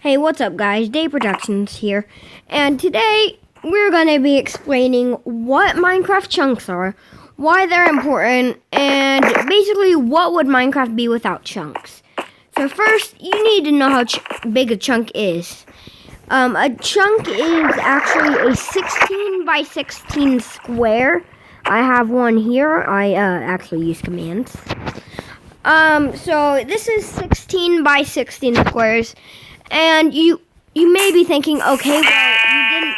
Hey, what's up guys? Day Productions here, and today we're going to be explaining what Minecraft chunks are, why they're important, and basically what would Minecraft be without chunks. So first, you need to know how big a chunk is. A chunk is actually a 16 by 16 square. I have one here. I actually use commands. So this is 16 by 16 squares. And you may be thinking, okay, well,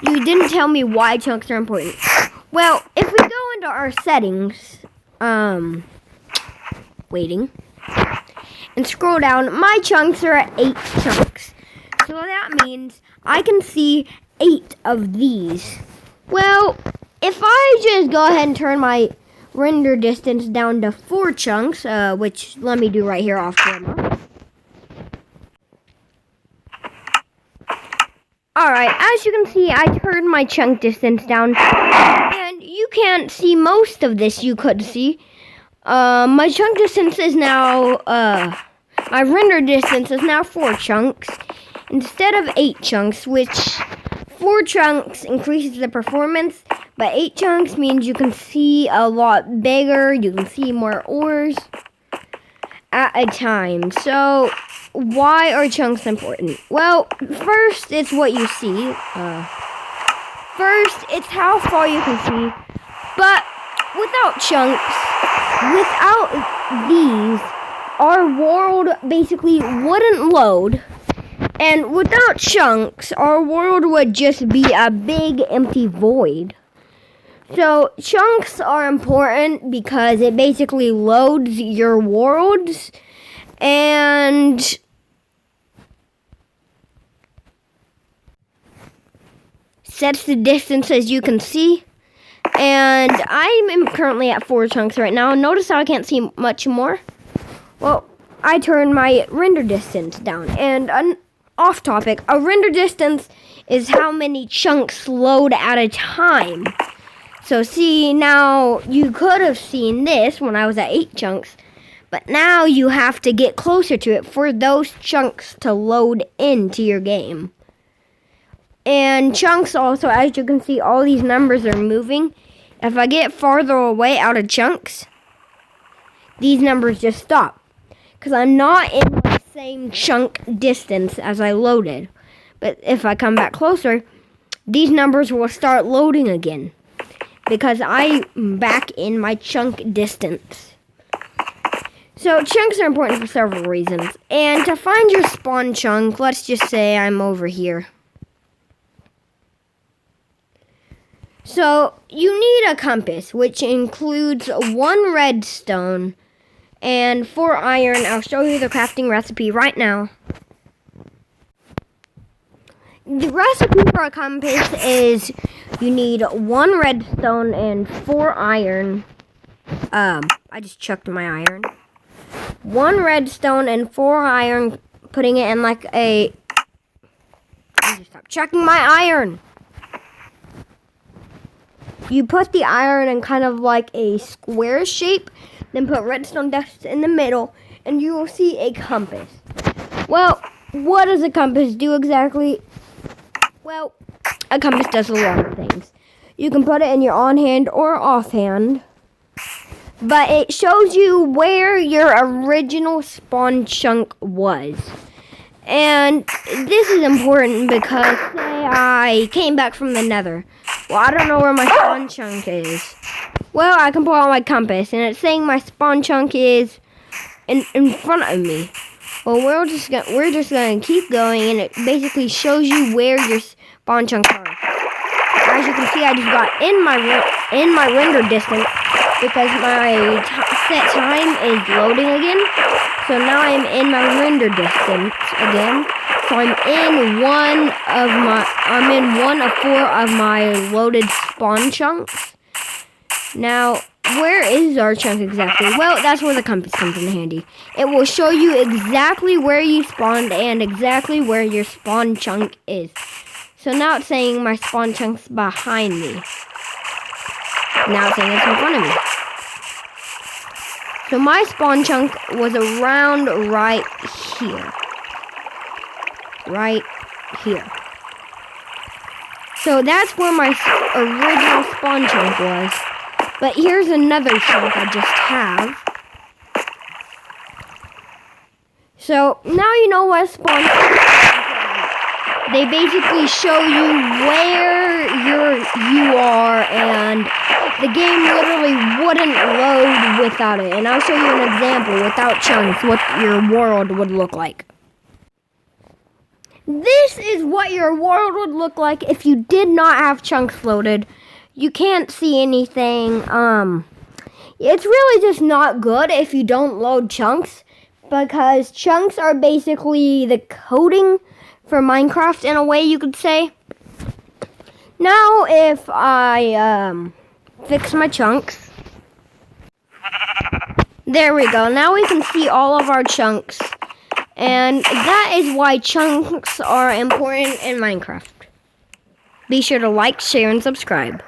you didn't tell me why chunks are important. Well, if we go into our settings, waiting, and scroll down, my chunks are at 8 chunks. So that means I can see 8 of these. Well, if I just go ahead and turn my render distance down to 4 chunks, which let me do right here off camera. Alright, as you can see, I turned my chunk distance down, and you can't see most of this you could see. My chunk distance is now, my render distance is now 4 chunks, instead of 8 chunks, which 4 chunks increases the performance, but 8 chunks means you can see a lot bigger, you can see more ores at a time. So why are chunks important? Well, first, it's what you see. First, it's how far you can see. But without chunks, without these, our world basically wouldn't load. And without chunks, our world would just be a big empty void. So chunks are important because it basically loads your worlds and sets the distance as you can see. And I'm currently at 4 chunks right now. Notice how I can't see much more. Well, I turned my render distance down. And off topic, a render distance is how many chunks load at a time. So see, now you could have seen this when I was at 8 chunks, but now you have to get closer to it for those chunks to load into your game. And chunks also, as you can see, all these numbers are moving. If I get farther away out of chunks, these numbers just stop, because I'm not in the same chunk distance as I loaded. But if I come back closer, these numbers will start loading again, because I'm back in my chunk distance. So chunks are important for several reasons. And to find your spawn chunk, let's just say I'm over here. So you need a compass, which includes 1 redstone and 4 iron. I'll show you the crafting recipe right now. The recipe for a compass is you need 1 redstone and 4 iron. I just chucked my iron. 1 redstone and 4 iron, putting it in like a... I just stopped chucking my iron. You put the iron in kind of like a square shape, then put redstone dust in the middle, and you will see a compass. Well, what does a compass do exactly? Well, a compass does a lot of things. You can put it in your on-hand or off-hand, but it shows you where your original spawn chunk was. And this is important because, say I came back from the nether. Well, I don't know where my spawn chunk is. Well, I can pull out my compass, and it's saying my spawn chunk is in front of me. Well, we're just gonna keep going, and it basically shows you where your spawn chunks are. As you can see, I just got in my render distance because my set time is loading again. So now I'm in my render distance again. So I'm in one of 4 of my loaded spawn chunks. Now, where is our chunk exactly? Well, that's where the compass comes in handy. It will show you exactly where you spawned and exactly where your spawn chunk is. So now it's saying my spawn chunk's behind me. Now it's saying it's in front of me. So my spawn chunk was around right here. right here. So that's where my original spawn chunk was. But here's another chunk I just have. So now you know what spawn chunks are. They basically show you where you are, and the game literally wouldn't load without it. And I'll show you an example without chunks, what your world would look like. This is what your world would look like if you did not have chunks loaded. You can't see anything. It's really just not good if you don't load chunks, because chunks are basically the coding for Minecraft in a way, you could say. Now if I fix my chunks, there we go. Now we can see all of our chunks. And that is why chunks are important in Minecraft. Be sure to like, share, and subscribe.